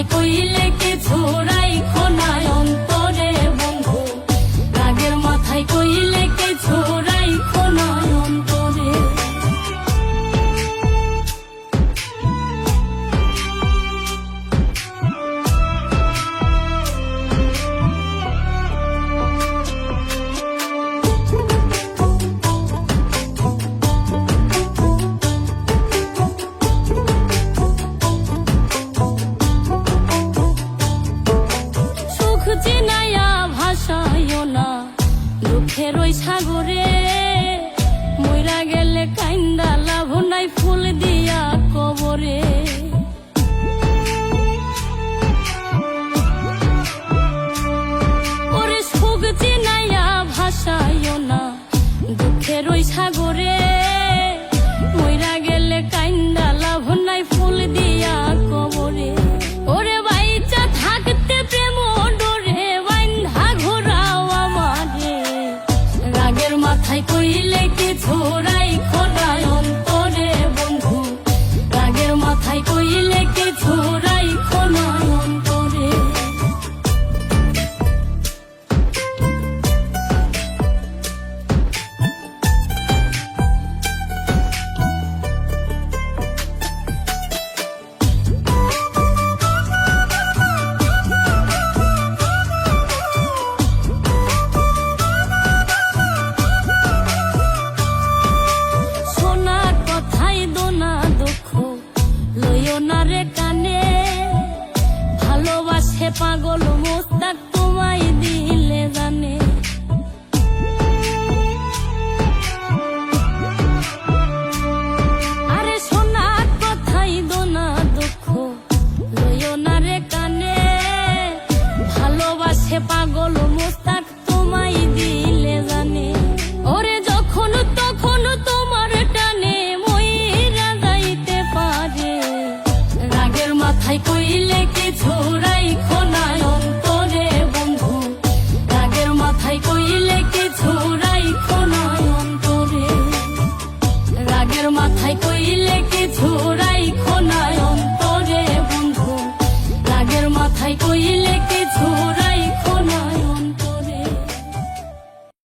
মাথায় কইলে কিছু রাইখো না অন্তরে বন্ধু, রাগের মাথায় কইলে কিছু রাইখো না অন্তরে। দুঃখের ওই সাগরে মইরা গেলে কাইন্দা লাভ নাই ফুল দিয়া কবরে। ওরে সুখ চিনাইয়া ভাসাইও না দুঃখের ওই সাগরে মইরা গেলে কাইন্দা লাভ নাই ফুল দিয়া কবরে। ওরে বাইচা থাকতে প্রেম ডোরে বাইন্ধা ঘোরাও আমারে, রাগের মাথায় কইলে কিছু রাইখো না অন্তরে বন্ধু, রাগের মাথায় কইলে কিছু রাইখো না অন্তরে। কানে ভালোবাসে পাগল মোস্তাক তোমায় দিলে জানে। আরে সোনা কথাই দোনা দুঃখ লইও না রে কানে, ভালোবাসে পাগল মোস্তাক তোমায় দিলে জানে। ওরে যখন তখন তোমার টানে মইরা যাইতে পারে, রাগের মাথায় কইলে কিছু রাইখো না অন্তরে বন্ধু, রাগের মাথায় কইলে কিছু রাইখো না অন্তরে, রাগের মাথায় কইলে কিছু রাইখো না অন্তরে বন্ধু, রাগের মাথায় কইলে